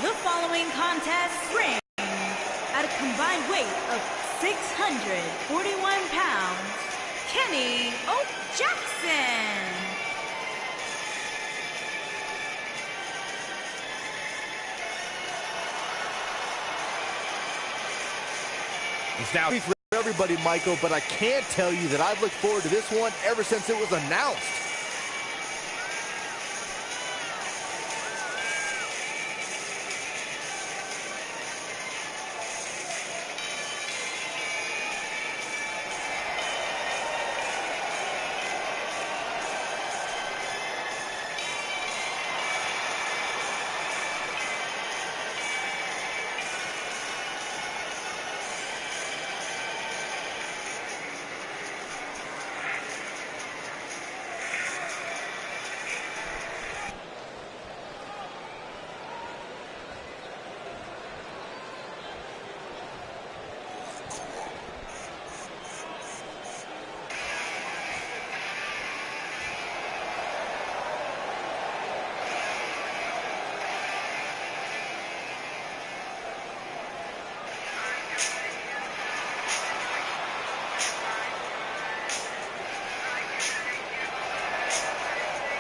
The following contest rings at a combined weight of 641 pounds, Kenny Jackson. It's now for everybody, Michael, but I can't tell you that I've looked forward to this one ever since it was announced.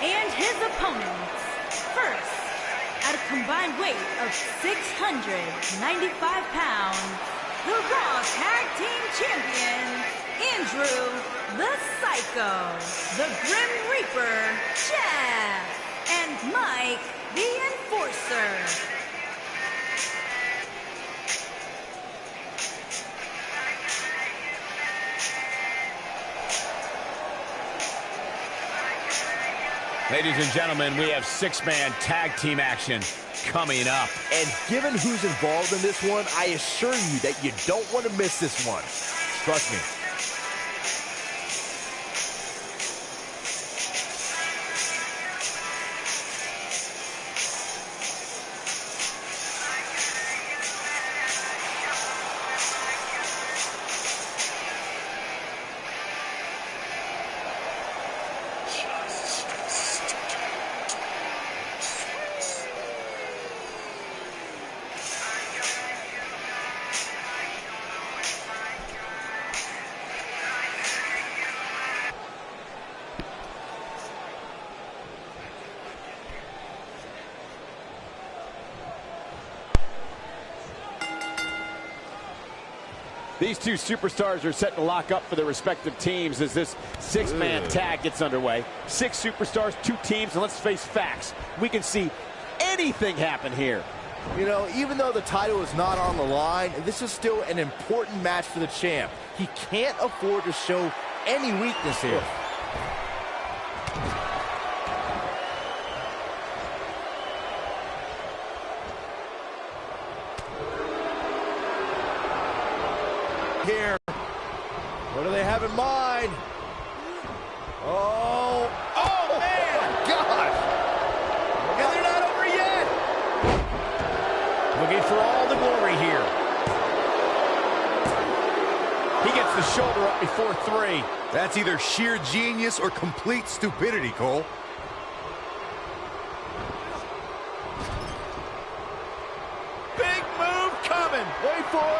And his opponents, first, at a combined weight of 695 pounds, the Raw Tag Team Champions, Andrew the Psycho, the Grim Reaper, Jeff, and Mike the Enforcer. Ladies and gentlemen, we have six-man tag team action coming up. And given who's involved in this one, I assure you that you don't want to miss this one. Trust me. These two superstars are set to lock up for their respective teams as this six-man tag gets underway. Six superstars, two teams, and let's face facts. We can see anything happen here. You know, even though the title is not on the line, this is still an important match for the champ. He can't afford to show any weakness here. Here. What do they have in mind? Oh man! Oh my gosh! And they're not over yet! Looking for all the glory here. He gets the shoulder up before three. That's either sheer genius or complete stupidity, Cole. Big move coming! Wait for it!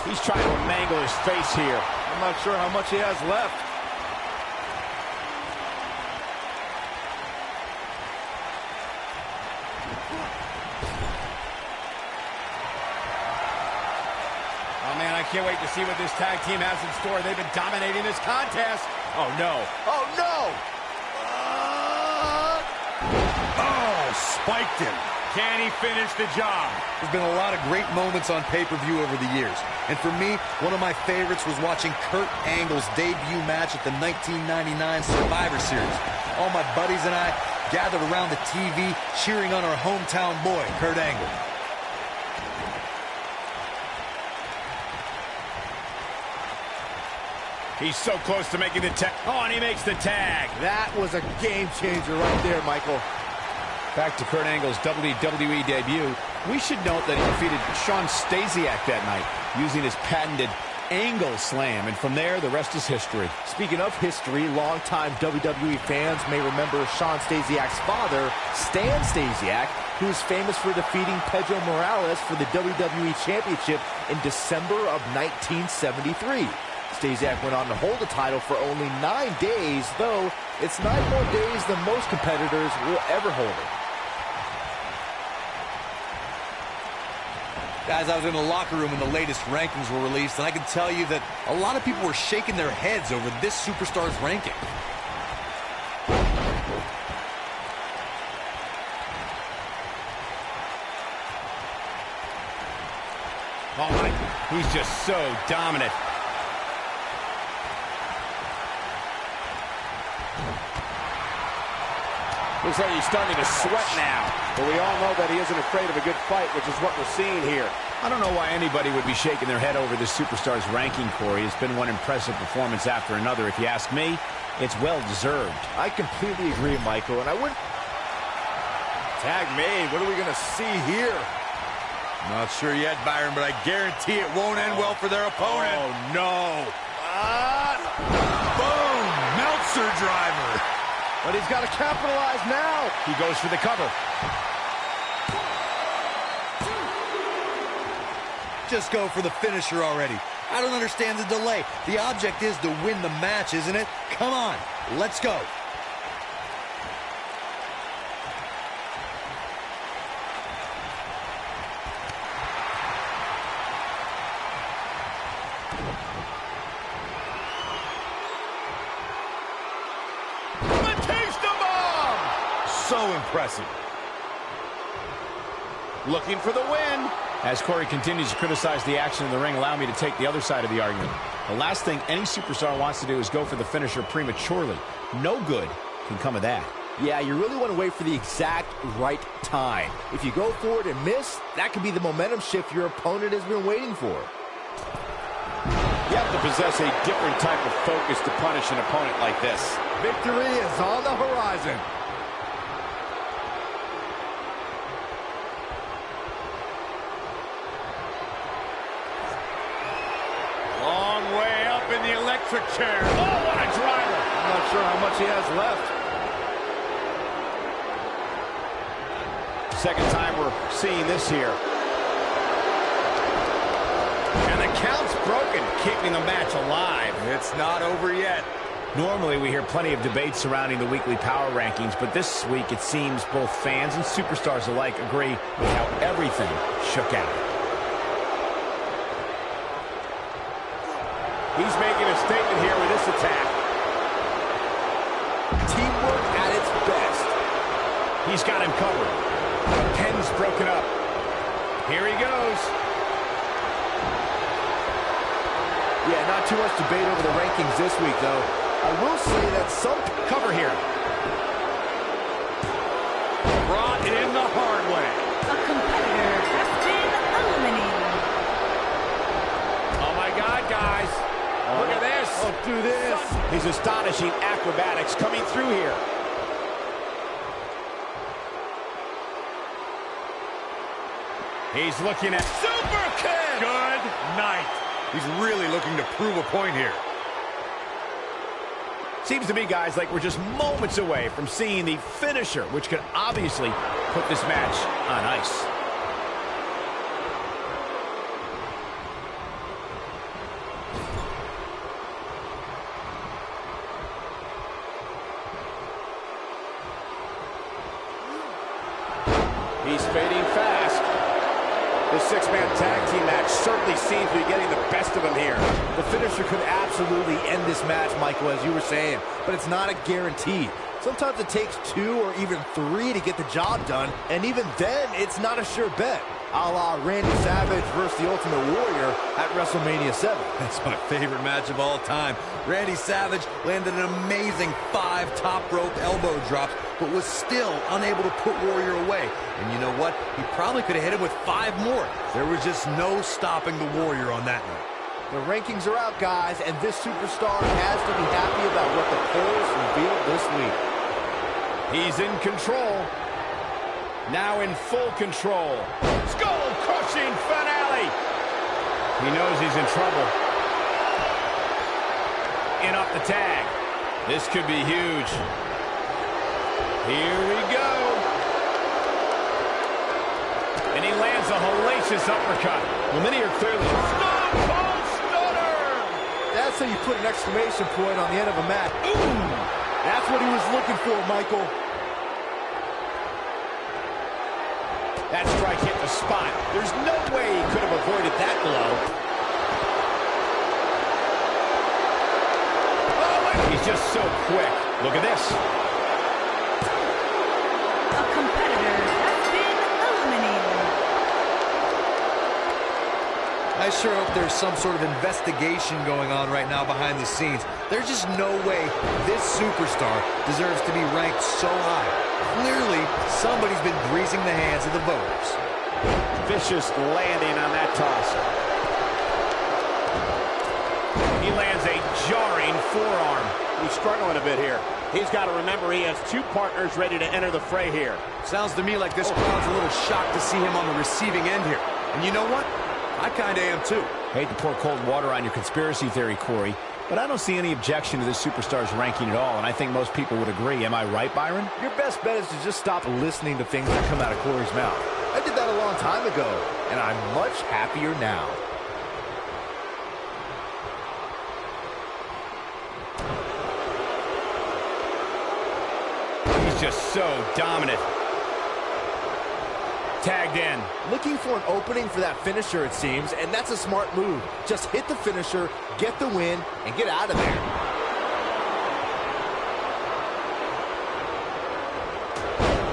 He's trying to mangle his face here. I'm not sure how much he has left. Oh, man, I can't wait to see what this tag team has in store. They've been dominating this contest. Oh, no. Oh, no! Oh, spiked him. Can he finish the job? There's been a lot of great moments on pay-per-view over the years. And for me, one of my favorites was watching Kurt Angle's debut match at the 1999 Survivor Series. All my buddies and I gathered around the TV cheering on our hometown boy, Kurt Angle. He's so close to making the tag. Oh, and he makes the tag. That was a game changer right there, Michael. Back to Kurt Angle's WWE debut. We should note that he defeated Shawn Stasiak that night using his patented angle slam, and from there, the rest is history. Speaking of history, longtime WWE fans may remember Shawn Stasiak's father, Stan Stasiak, who is famous for defeating Pedro Morales for the WWE Championship in December of 1973. Stasiak went on to hold the title for only 9 days, though it's 9 more days than most competitors will ever hold it. Guys, I was in the locker room when the latest rankings were released, and I can tell you that a lot of people were shaking their heads over this superstar's ranking. Oh my, he's just so dominant. Looks like he's starting to sweat now. But we all know that he isn't afraid of a good fight, which is what we're seeing here. I don't know why anybody would be shaking their head over this superstar's ranking, Corey. It's been one impressive performance after another. If you ask me, it's well-deserved. I completely agree, Michael, and I wouldn't... Tag made. What are we going to see here? Not sure yet, Byron, but I guarantee it won't end well for their opponent. Oh, no. Boom! Meltzer driver. But he's got to capitalize now. He goes for the cover. Just go for the finisher already. I don't understand the delay. The object is to win the match, isn't it? Come on, let's go. So impressive. Looking for the win. As Corey continues to criticize the action in the ring, allow me to take the other side of the argument. The last thing any superstar wants to do is go for the finisher prematurely. No good can come of that. Yeah, you really want to wait for the exact right time. If you go for it and miss, that could be the momentum shift your opponent has been waiting for. You have to possess a different type of focus to punish an opponent like this. Victory is on the horizon. Long way up in the electric chair. Oh, what a driver. I'm not sure how much he has left. Second time we're seeing this here. And the count's broken, keeping the match alive. It's not over yet. Normally we hear plenty of debate surrounding the weekly power rankings, but this week it seems both fans and superstars alike agree with how everything shook out. He's making a statement here with this attack. Teamwork at its best. He's got him covered. The pin's broken up. Here he goes. Yeah, not too much debate over the rankings this week, though. I will say that some... Cover here. Brought in the hard way. A competitor has been eliminated. Oh, my God, guys. Look at this. Oh, do this. His astonishing acrobatics coming through here. He's looking at Superkicked. Good night. He's really looking to prove a point here. Seems to me, guys, like we're just moments away from seeing the finisher, which could obviously put this match on ice. He's fading fast. This six-man tag team match certainly seems to be getting the best of him here. The finisher could absolutely end this match, Michael, as you were saying, but it's not a guarantee. Sometimes it takes 2 or even 3 to get the job done, and even then, it's not a sure bet. A la Randy Savage versus the Ultimate Warrior at Wrestlemania 7. That's my favorite match of all time. Randy Savage landed an amazing 5 top rope elbow drops, but was still unable to put Warrior away. And you know what? He probably could have hit him with 5 more. There was just no stopping the Warrior on that night. The rankings are out, guys, and this superstar has to be happy about what the polls revealed this week. He's in control. Now in full control. Skull-crushing finale. He knows he's in trouble. in off the tag. This could be huge. Here we go. And he lands a hellacious uppercut. Well, many are clearly... Stone Cold Stunner! That's how you put an exclamation point on the end of a match. Ooh! That's what he was looking for, Michael. That strike hit the spot. There's no way he could have avoided that blow. Oh, he's just so quick. Look at this. A competitor has been eliminated. I sure hope there's some sort of investigation going on right now behind the scenes. There's just no way this superstar deserves to be ranked so high. Clearly, somebody's been greasing the hands of the voters. Vicious landing on that toss. He lands a jarring forearm. He's struggling a bit here. He's got to remember he has two partners ready to enter the fray here. Sounds to me like this crowd's a little shocked to see him on the receiving end here. And you know what? I kind of am too. Hate to pour cold water on your conspiracy theory, Corey, but I don't see any objection to this superstar's ranking at all, and I think most people would agree. Am I right, Byron? Your best bet is to just stop listening to things that come out of Corey's mouth. I did that a long time ago, and I'm much happier now. He's just so dominant. Tagged in. Looking for an opening for that finisher, it seems, and that's a smart move. Just hit the finisher, get the win, and get out of there.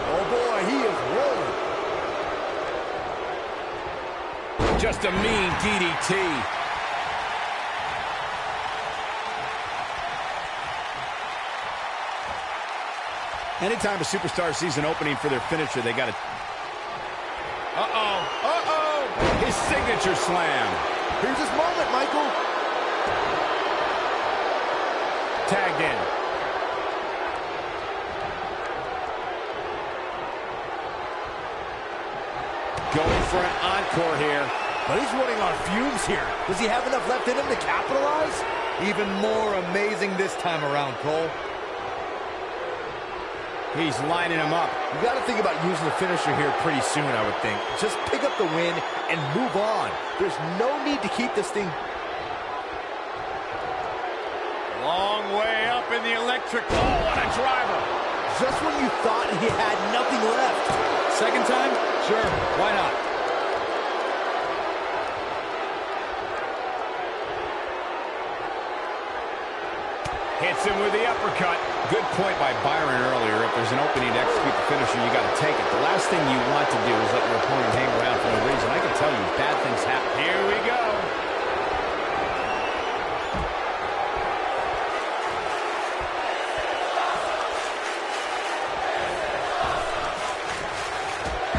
Oh boy, he is rolling. Just a mean DDT. Anytime a superstar sees an opening for their finisher, they got to... His signature slam. Here's his moment, Michael. Tagged in. Going for an encore here. But he's running on fumes here. Does he have enough left in him to capitalize? Even more amazing this time around, Cole. He's lining him up. You got to think about using the finisher here pretty soon, I would think. Just pick up the win and move on. There's no need to keep this thing... Long way up in the electric. Oh, what a driver. Just when you thought he had nothing left. Second time? Sure, why not? Hits him with the uppercut. Good point by Byron earlier. If there's an opening to execute the finisher, you got to take it. The last thing you want to do is let your opponent hang around for no reason. I can tell you, bad things happen. Here we go.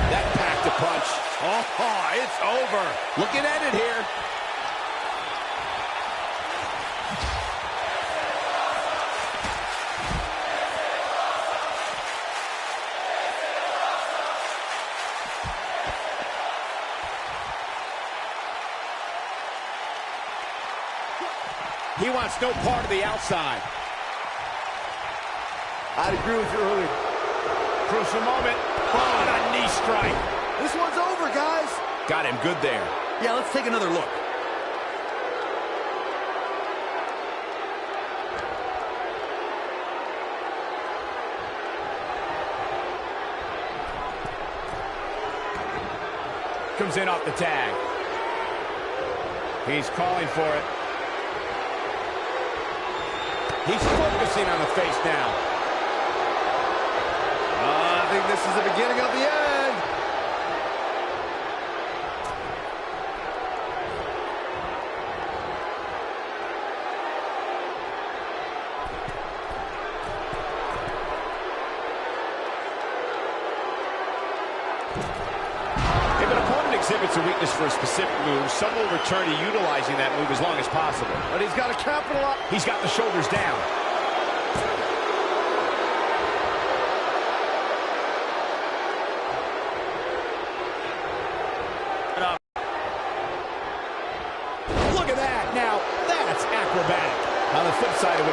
That packed a punch. Oh, it's over. Looking at it here. He wants no part of the outside. I'd agree with you earlier. Crucial moment. Oh, and a knee strike. This one's over, guys. Got him good there. Yeah, let's take another look. Comes in off the tag. He's calling for it. He's focusing on the face now. I think this is the beginning of the end. If an opponent exhibits a weakness for a specific move, some will return to utilizing that move as long as possible. But he's got to capitalize. He's got the shoulders down. Look at that. Now, that's acrobatic. On the flip side of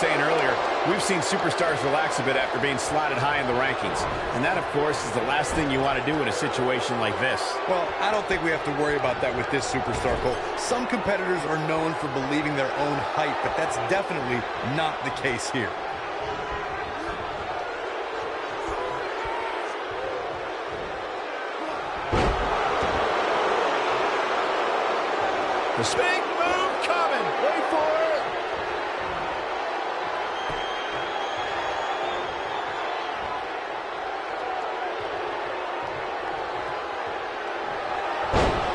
saying earlier, we've seen superstars relax a bit after being slotted high in the rankings. And that, of course, is the last thing you want to do in a situation like this. Well, I don't think we have to worry about that with this superstar, Cole. Some competitors are known for believing their own hype, but that's definitely not the case here. The big move coming. Wait for it.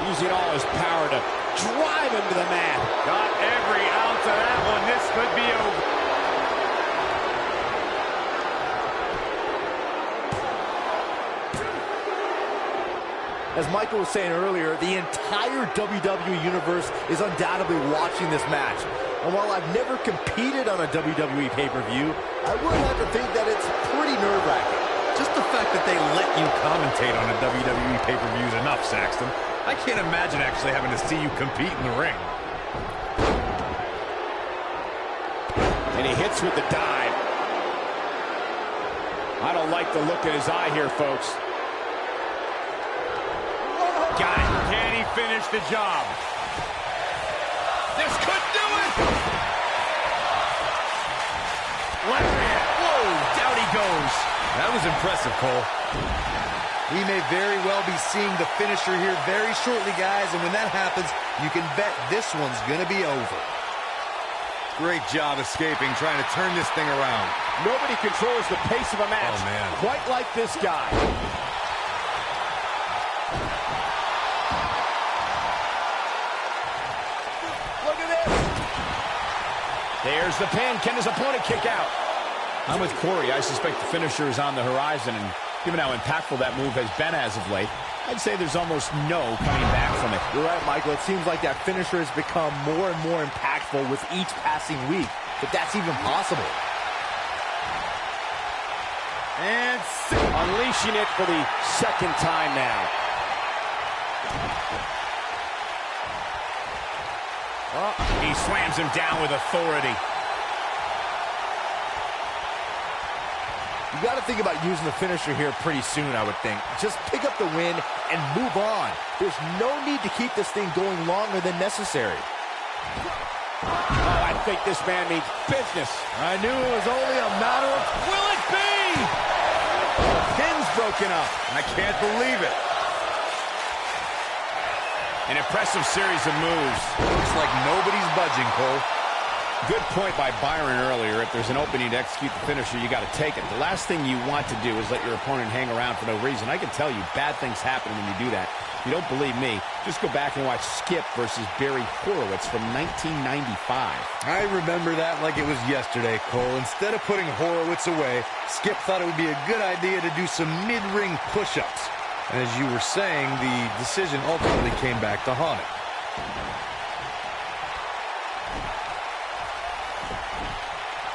Using all his power to drive him to the mat. Got every ounce of that one. This could be over. As Michael was saying earlier, the entire WWE Universe is undoubtedly watching this match. And while I've never competed on a WWE pay-per-view, I would have to think that it's pretty nerve-wracking. Just the fact that they let you commentate on a WWE pay-per-view is enough, Saxton. I can't imagine actually having to see you compete in the ring. And he hits with the dive. I don't like the look in his eye here, folks. Got it. Can he finish the job? This could do it! Lariat. Whoa, down he goes. That was impressive, Cole. We may very well be seeing the finisher here very shortly, guys, and when that happens, you can bet this one's going to be over. Great job escaping, trying to turn this thing around. Nobody controls the pace of a match Oh, man. quite like this guy. Look at this! There's the pin. Can his opponent kick out? I'm with Corey. I suspect the finisher is on the horizon, and given how impactful that move has been as of late, I'd say there's almost no coming back from it. You're right, Michael. It seems like that finisher has become more and more impactful with each passing week, if that's even possible. And unleashing it for the second time now. He slams him down with authority. You got to think about using the finisher here pretty soon, I would think. Just pick up the win and move on. There's no need to keep this thing going longer than necessary. Oh, I think this man means business. I knew it was only a matter of... Will it be? The pin's broken up. I can't believe it. An impressive series of moves. Looks like nobody's budging, Cole. Good point by Byron earlier. If there's an opening to execute the finisher, you got to take it. The last thing you want to do is let your opponent hang around for no reason. I can tell you, bad things happen when you do that. If you don't believe me, just go back and watch Skip versus Barry Horowitz from 1995. I remember that like it was yesterday, Cole. Instead of putting Horowitz away, Skip thought it would be a good idea to do some mid-ring push-ups. And as you were saying, the decision ultimately came back to haunt him.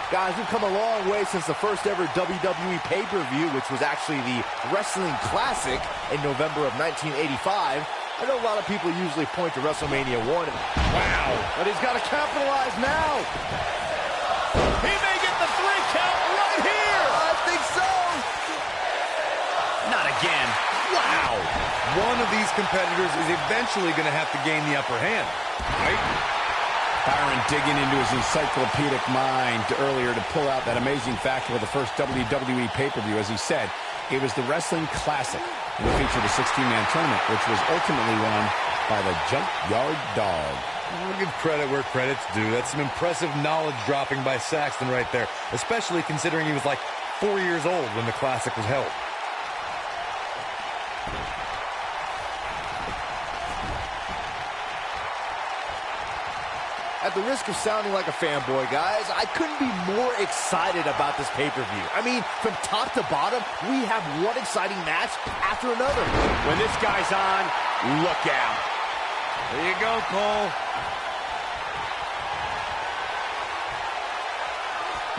Guys, we've come a long way since the first ever WWE pay-per-view, which was actually the Wrestling Classic in November of 1985. I know a lot of people usually point to Wrestlemania 1. Wow. But he's got to capitalize now. He may get the 3 count right here. I think so. Not again. Wow! One of these competitors is eventually going to have to gain the upper hand, right? Byron digging into his encyclopedic mind earlier to pull out that amazing fact of the first WWE pay-per-view. As he said, it was the Wrestling Classic, and it featured a 16-man tournament, which was ultimately won by the Junkyard Dog. I'll give credit where credit's due. That's some impressive knowledge dropping by Saxton right there, especially considering he was like 4 years old when the Classic was held. At the risk of sounding like a fanboy, guys, I couldn't be more excited about this pay-per-view. I mean, from top to bottom, we have one exciting match after another. When this guy's on, look out. There you go, Cole.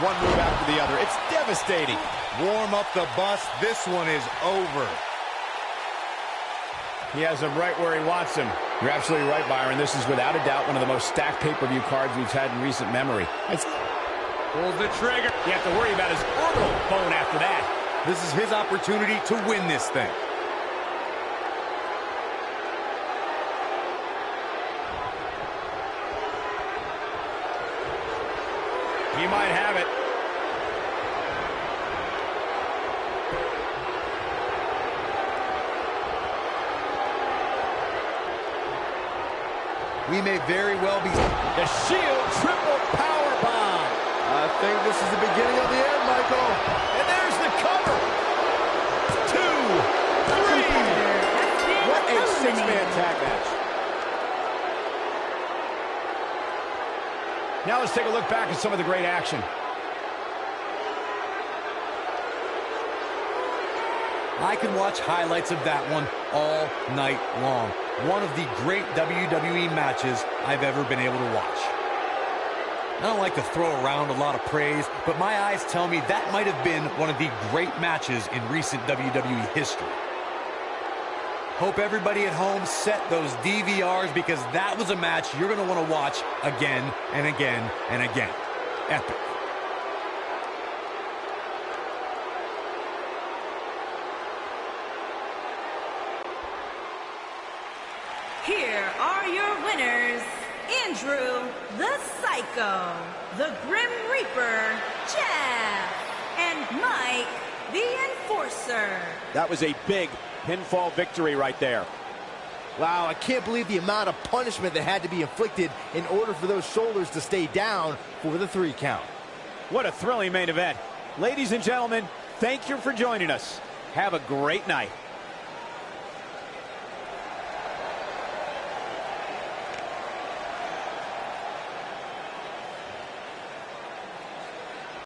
One move after the other. It's devastating. Warm up the bus. This one is over. He has him right where he wants him. You're absolutely right, Byron. This is without a doubt one of the most stacked pay-per-view cards we've had in recent memory. Pulls the trigger. You have to worry about his orbital bone after that. This is his opportunity to win this thing. He might have it. We may very well be... The Shield triple power bomb. I think this is the beginning of the end, Michael. And there's the cover. 2, 3. What a six-man tag match. Now let's take a look back at some of the great action. I could watch highlights of that one all night long. One of the great WWE matches I've ever been able to watch. I don't like to throw around a lot of praise, but my eyes tell me that might have been one of the great matches in recent WWE history. Hope everybody at home set those DVRs, because that was a match you're going to want to watch again and again and again. Epic. Here are your winners, Andrew, the Psycho, the Grim Reaper, Jeff, and Mike, the Enforcer. That was a big pinfall victory right there. Wow, I can't believe the amount of punishment that had to be inflicted in order for those shoulders to stay down for the 3 count. What a thrilling main event. Ladies and gentlemen, thank you for joining us. Have a great night.